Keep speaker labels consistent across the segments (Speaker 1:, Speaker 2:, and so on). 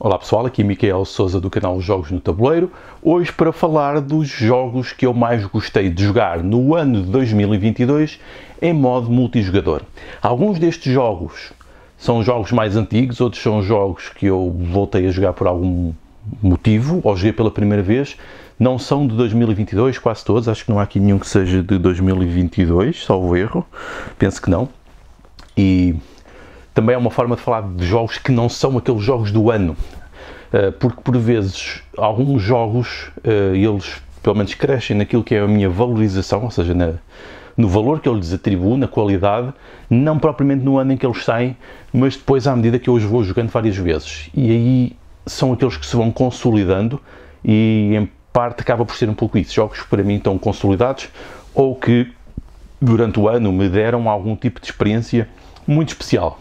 Speaker 1: Olá pessoal, aqui Micael Sousa do canal Jogos no Tabuleiro, hoje para falar dos jogos que eu mais gostei de jogar no ano de 2022 em modo multijogador. Alguns destes jogos são jogos mais antigos, outros são jogos que eu voltei a jogar por algum motivo, ou joguei pela primeira vez. Não são de 2022, quase todos, acho que não há aqui nenhum que seja de 2022, salvo erro, penso que não. E também é uma forma de falar de jogos que não são aqueles jogos do ano, porque por vezes alguns jogos, eles pelo menos crescem naquilo que é a minha valorização, ou seja, no valor que eu lhes atribuo, na qualidade, não propriamente no ano em que eles saem, mas depois à medida que eu os vou jogando várias vezes. E aí são aqueles que se vão consolidando e em parte acaba por ser um pouco isso. Jogos que para mim estão consolidados ou que durante o ano me deram algum tipo de experiência muito especial.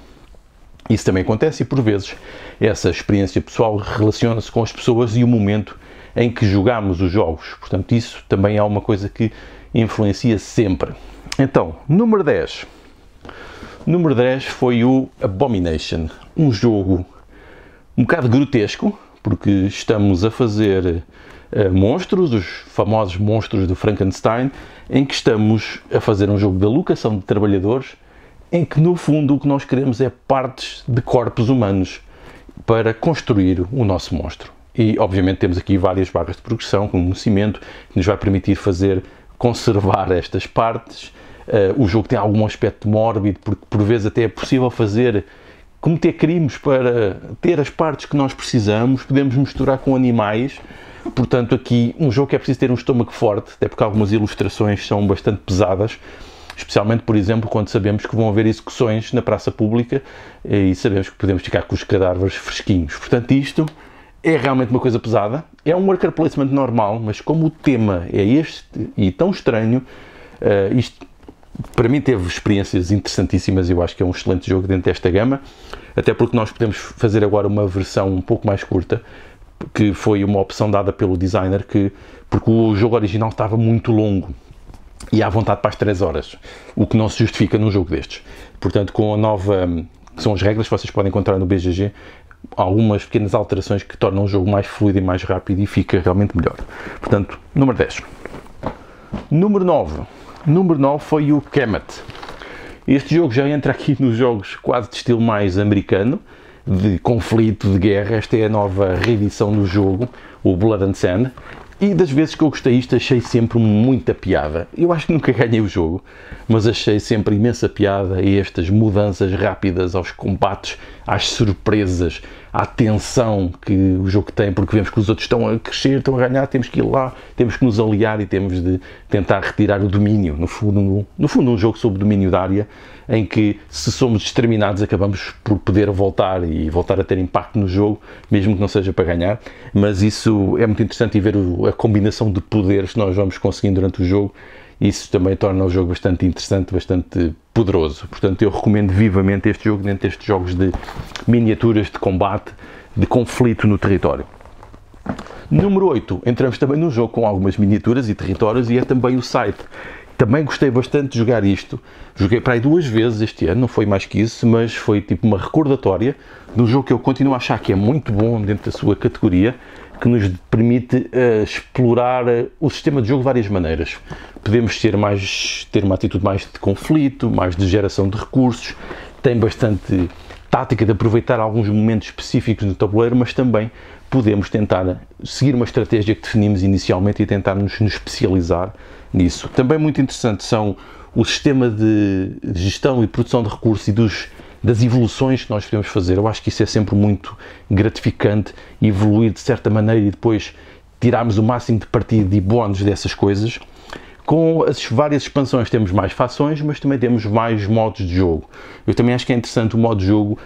Speaker 1: Isso também acontece e, por vezes, essa experiência pessoal relaciona-se com as pessoas e o momento em que jogamos os jogos. Portanto, isso também é uma coisa que influencia sempre. Então, número 10. Número 10 foi o Abomination. Um jogo um bocado grotesco, porque estamos a fazer monstros, os famosos monstros do Frankenstein, em que estamos a fazer um jogo de alocação de trabalhadores, em que no fundo o que nós queremos é partes de corpos humanos para construir o nosso monstro. E obviamente temos aqui várias barras de progressão, como cimento, que nos vai permitir conservar estas partes. O jogo tem algum aspecto mórbido, porque por vezes até é possível cometer crimes para ter as partes que nós precisamos, podemos misturar com animais. Portanto, aqui um jogo que é preciso ter um estômago forte, até porque algumas ilustrações são bastante pesadas, especialmente, por exemplo, quando sabemos que vão haver execuções na praça pública e sabemos que podemos ficar com os cadáveres fresquinhos. Portanto, isto é realmente uma coisa pesada. É um worker placement normal, mas como o tema é este e tão estranho, isto para mim teve experiências interessantíssimas. Eu acho que é um excelente jogo dentro desta gama, até porque nós podemos fazer agora uma versão um pouco mais curta, que foi uma opção dada pelo designer, porque o jogo original estava muito longo e à vontade para as 3 horas, o que não se justifica num jogo destes. Portanto, com a nova, que são as regras que vocês podem encontrar no BGG, algumas pequenas alterações que tornam o jogo mais fluido e mais rápido e fica realmente melhor. Portanto, número 10. Número 9. Número 9 foi o Kemet. Este jogo já entra aqui nos jogos quase de estilo mais americano, de conflito, de guerra. Esta é a nova reedição do jogo, o Blood and Sand. E das vezes que eu gostei isto, achei sempre muita piada. Eu acho que nunca ganhei o jogo, mas achei sempre imensa piada a estas mudanças rápidas aos combates, às surpresas, à tensão que o jogo tem, porque vemos que os outros estão a crescer, estão a ganhar, temos que ir lá, temos que nos aliar e temos de tentar retirar o domínio. No fundo um jogo sobre domínio da área, em que se somos determinados acabamos por poder voltar a ter impacto no jogo, mesmo que não seja para ganhar, mas isso é muito interessante e ver a combinação de poderes que nós vamos conseguindo durante o jogo. Isso também torna o jogo bastante interessante, bastante poderoso. Portanto, eu recomendo vivamente este jogo dentro destes jogos de miniaturas, de combate, de conflito no território. Número 8. Entramos também num jogo com algumas miniaturas e territórios e é também o Scythe. Também gostei bastante de jogar isto. Joguei para aí 2 vezes este ano, não foi mais que isso, mas foi tipo uma recordatória de um jogo que eu continuo a achar que é muito bom dentro da sua categoria, que nos permite explorar o sistema de jogo de várias maneiras. Podemos ter uma atitude mais de conflito, mais de geração de recursos, tem bastante tática de aproveitar alguns momentos específicos no tabuleiro, mas também podemos tentar seguir uma estratégia que definimos inicialmente e tentar nos especializar nisso. Também muito interessante são o sistema de gestão e produção de recursos e das evoluções que nós podemos fazer. Eu acho que isso é sempre muito gratificante, evoluir de certa maneira e depois tirarmos o máximo de partido e bónus dessas coisas. Com as várias expansões temos mais fações, mas também temos mais modos de jogo. Eu também acho que é interessante o modo de jogo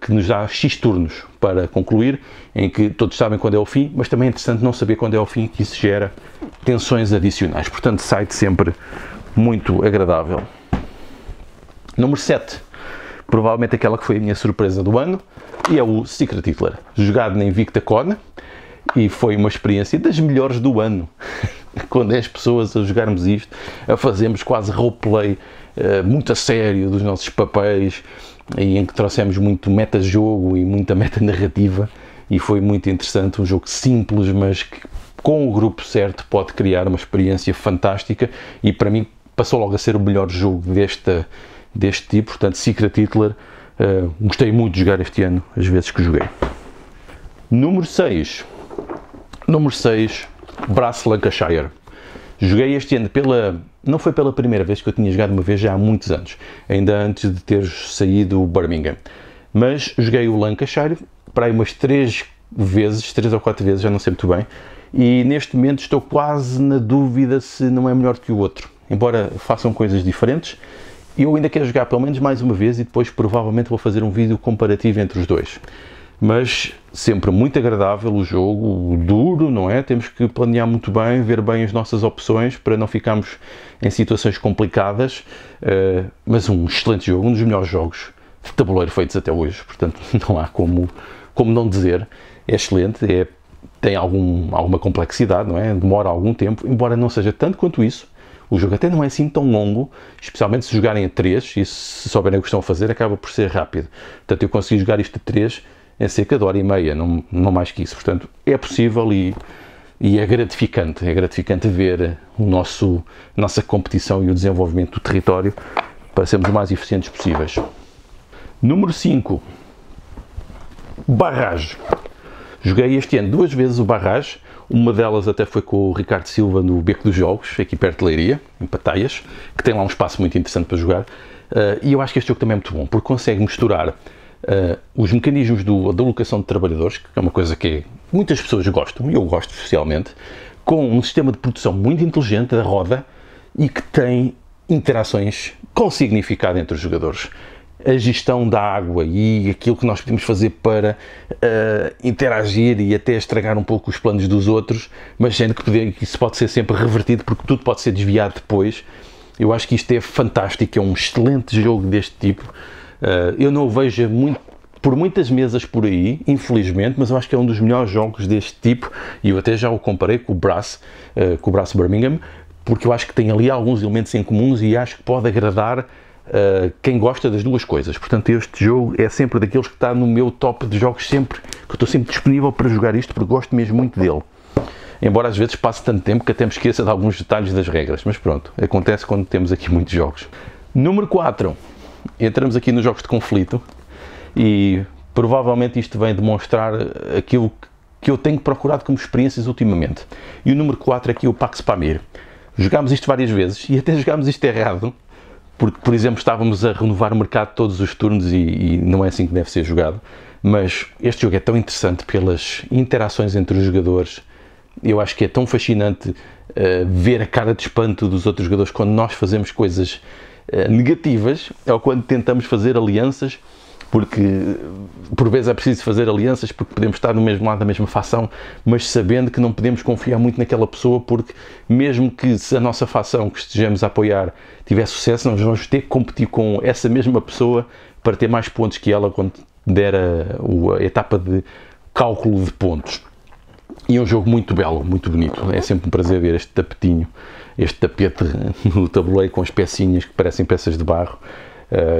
Speaker 1: que nos dá X turnos para concluir, em que todos sabem quando é o fim, mas também é interessante não saber quando é o fim, que isso gera tensões adicionais. Portanto, Scythe sempre muito agradável. Número 7. Provavelmente aquela que foi a minha surpresa do ano, e é o Secret Hitler, jogado na InvictaCon, e foi uma experiência das melhores do ano. Com 10 pessoas a jogarmos isto, a fazermos quase roleplay muito a sério dos nossos papéis, e em que trouxemos muito meta-jogo e muita meta-narrativa, e foi muito interessante, um jogo simples, mas que com o grupo certo pode criar uma experiência fantástica, e para mim passou logo a ser o melhor jogo deste tipo. Portanto, Secret Hitler, gostei muito de jogar este ano, as vezes que joguei. Número 6, Brass Lancashire. Joguei este ano não foi pela primeira vez, que eu tinha jogado uma vez já há muitos anos, ainda antes de ter saído o Birmingham, mas joguei o Lancashire para aí umas 3 ou 4 vezes, já não sei muito bem, e neste momento estou quase na dúvida se não é melhor que o outro, embora façam coisas diferentes. Eu ainda quero jogar pelo menos mais uma vez e depois provavelmente vou fazer um vídeo comparativo entre os dois. Mas sempre muito agradável o jogo, duro, não é? Temos que planear muito bem, ver bem as nossas opções para não ficarmos em situações complicadas, mas um excelente jogo, um dos melhores jogos de tabuleiro feitos até hoje, portanto não há como não dizer. É excelente, tem alguma complexidade, não é? Demora algum tempo, embora não seja tanto quanto isso. O jogo até não é assim tão longo, especialmente se jogarem a 3, e se souberem o que estão a fazer, acaba por ser rápido. Portanto, eu consegui jogar isto a 3 em cerca de 1h30, não mais que isso. Portanto, é possível e é gratificante ver nossa competição e o desenvolvimento do território para sermos o mais eficientes possíveis. Número 5, Barrage. Joguei este ano 2 vezes o Barrage, uma delas até foi com o Ricardo Silva no Beco dos Jogos, aqui perto de Leiria, em Pataias, que tem lá um espaço muito interessante para jogar, e eu acho que este jogo também é muito bom, porque consegue misturar os mecanismos da alocação de trabalhadores, que é uma coisa que muitas pessoas gostam, e eu gosto especialmente, com um sistema de produção muito inteligente da roda e que tem interações com significado entre os jogadores. A gestão da água e aquilo que nós podemos fazer para interagir e até estragar um pouco os planos dos outros, mas sendo que isso pode ser sempre revertido, porque tudo pode ser desviado depois. Eu acho que isto é fantástico, é um excelente jogo deste tipo. Eu não o vejo por muitas mesas por aí, infelizmente, mas eu acho que é um dos melhores jogos deste tipo, e eu até já o comparei com o Brass Birmingham, porque eu acho que tem ali alguns elementos em comuns e acho que pode agradar quem gosta das duas coisas. Portanto, este jogo é sempre daqueles que está no meu top de jogos, que eu estou sempre disponível para jogar isto, porque gosto mesmo muito dele. Embora às vezes passe tanto tempo que até me esqueça de alguns detalhes das regras, mas pronto, acontece quando temos aqui muitos jogos. Número 4, entramos aqui nos jogos de conflito, e provavelmente isto vem demonstrar aquilo que eu tenho procurado como experiências ultimamente. E o número 4 é aqui o Pax Pamir. Jogámos isto várias vezes e até jogámos isto errado, porque, por exemplo, estávamos a renovar o mercado todos os turnos e não é assim que deve ser jogado. Mas este jogo é tão interessante pelas interações entre os jogadores. Eu acho que é tão fascinante ver a cara de espanto dos outros jogadores quando nós fazemos coisas negativas, ou quando tentamos fazer alianças, porque por vezes é preciso fazer alianças porque podemos estar no mesmo lado da mesma facção, mas sabendo que não podemos confiar muito naquela pessoa, porque mesmo que se a nossa facção que estejamos a apoiar tiver sucesso, nós vamos ter que competir com essa mesma pessoa para ter mais pontos que ela quando der a etapa de cálculo de pontos. E é um jogo muito belo, muito bonito. É sempre um prazer ver este tapete no tabuleiro com as pecinhas que parecem peças de barro.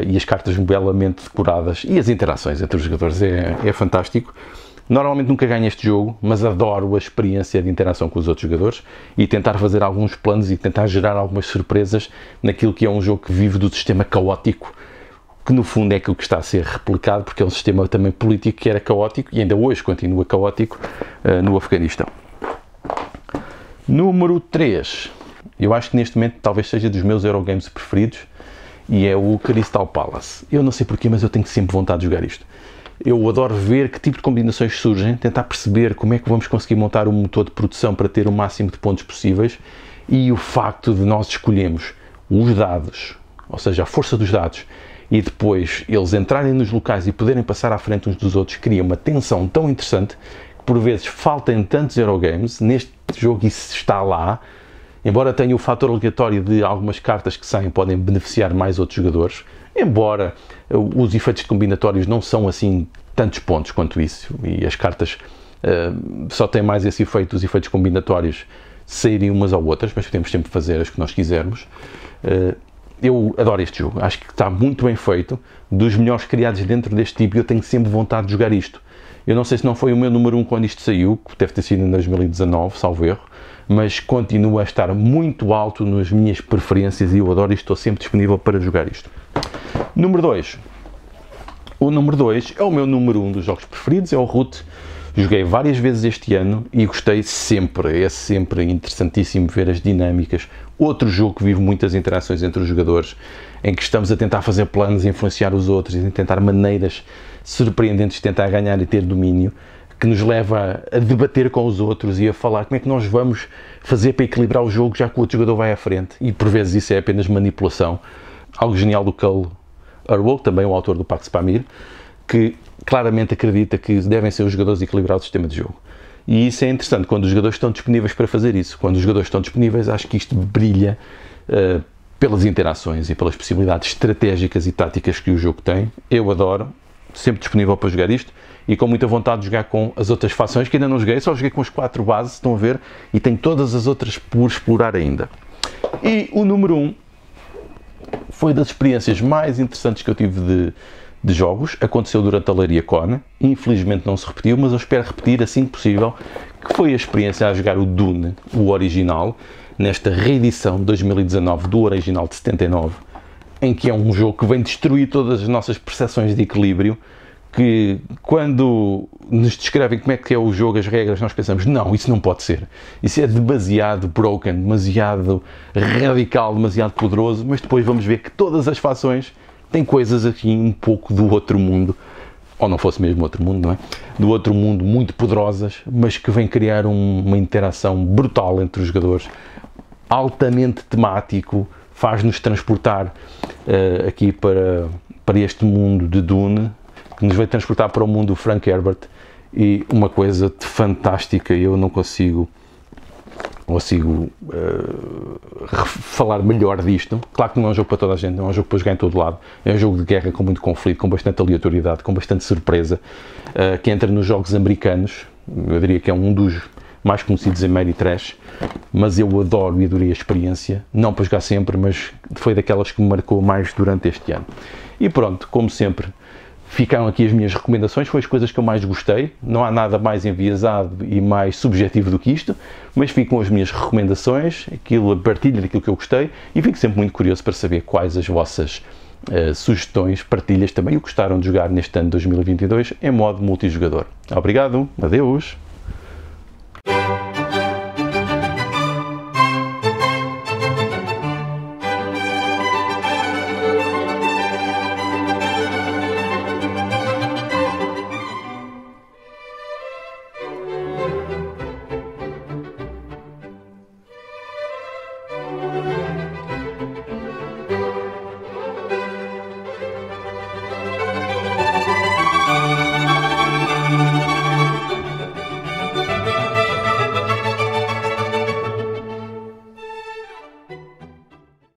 Speaker 1: E as cartas belamente decoradas e as interações entre os jogadores é fantástico. Normalmente nunca ganho este jogo, mas adoro a experiência de interação com os outros jogadores e tentar fazer alguns planos e tentar gerar algumas surpresas naquilo que é um jogo que vive do sistema caótico, que no fundo é aquilo que está a ser replicado, porque é um sistema também político que era caótico e ainda hoje continua caótico no Afeganistão. Número 3. Eu acho que neste momento talvez seja dos meus Eurogames preferidos, e é o Crystal Palace. Eu não sei porquê, mas eu tenho sempre vontade de jogar isto. Eu adoro ver que tipo de combinações surgem, tentar perceber como é que vamos conseguir montar um motor de produção para ter o máximo de pontos possíveis, e o facto de nós escolhermos os dados, ou seja, a força dos dados, e depois eles entrarem nos locais e poderem passar à frente uns dos outros, cria uma tensão tão interessante que por vezes faltam tantos Eurogames. Neste jogo isso está lá. Embora tenha o fator aleatório de algumas cartas que saem podem beneficiar mais outros jogadores, embora os efeitos combinatórios não são assim tantos pontos quanto isso, e as cartas só têm mais esse efeito, os efeitos combinatórios saírem umas ou outras, mas podemos sempre fazer as que nós quisermos. eu adoro este jogo, acho que está muito bem feito, dos melhores criados dentro deste tipo, e eu tenho sempre vontade de jogar isto. Eu não sei se não foi o meu número 1 quando isto saiu, que deve ter sido em 2019, salvo erro, mas continua a estar muito alto nas minhas preferências e eu adoro isto, estou sempre disponível para jogar isto. Número 2. O número 2 é o meu número 1 dos jogos preferidos, é o Root. Joguei várias vezes este ano e gostei sempre, é sempre interessantíssimo ver as dinâmicas. Outro jogo que vive muitas interações entre os jogadores, em que estamos a tentar fazer planos, influenciar os outros e tentar maneiras surpreendentes de tentar ganhar e ter domínio, que nos leva a debater com os outros e a falar como é que nós vamos fazer para equilibrar o jogo já que o outro jogador vai à frente. E por vezes isso é apenas manipulação. Algo genial do Cole Arwell, também o autor do Pax Pamir, que claramente acredita que devem ser os jogadores equilibrar o sistema de jogo. E isso é interessante quando os jogadores estão disponíveis para fazer isso. Quando os jogadores estão disponíveis, acho que isto brilha pelas interações e pelas possibilidades estratégicas e táticas que o jogo tem. Eu adoro, sempre disponível para jogar isto e com muita vontade de jogar com as outras fações que ainda não joguei, só joguei com as 4 bases, estão a ver, e tenho todas as outras por explorar ainda. E o número 1 foi das experiências mais interessantes que eu tive de jogos, aconteceu durante a Leiria Con, infelizmente não se repetiu, mas eu espero repetir assim que possível, que foi a experiência a jogar o Dune, o original, nesta reedição de 2019 do original de 79, em que é um jogo que vem destruir todas as nossas percepções de equilíbrio, que quando nos descrevem como é que é o jogo, as regras, nós pensamos, não, isso não pode ser. Isso é demasiado broken, demasiado radical, demasiado poderoso, mas depois vamos ver que todas as fações têm coisas aqui um pouco do outro mundo, ou não fosse mesmo outro mundo, não é? Do outro mundo, muito poderosas, mas que vêm criar uma interação brutal entre os jogadores, altamente temático, faz-nos transportar aqui para este mundo de Dune, que nos vai transportar para o mundo do Frank Herbert, e uma coisa de fantástica, eu não consigo falar melhor disto. Claro que não é um jogo para toda a gente, não é um jogo para jogar em todo lado, é um jogo de guerra com muito conflito, com bastante aleatoriedade, com bastante surpresa, que entra nos jogos americanos, eu diria que é um dos mais conhecidos em Mary Trash, mas eu adoro e adorei a experiência, não para jogar sempre, mas foi daquelas que me marcou mais durante este ano. E pronto, como sempre, ficaram aqui as minhas recomendações, foi as coisas que eu mais gostei, não há nada mais enviesado e mais subjetivo do que isto, mas ficam as minhas recomendações, a partilha daquilo que eu gostei, e fico sempre muito curioso para saber quais as vossas sugestões, partilhas também o que gostaram de jogar neste ano de 2022 em modo multijogador. Obrigado, adeus!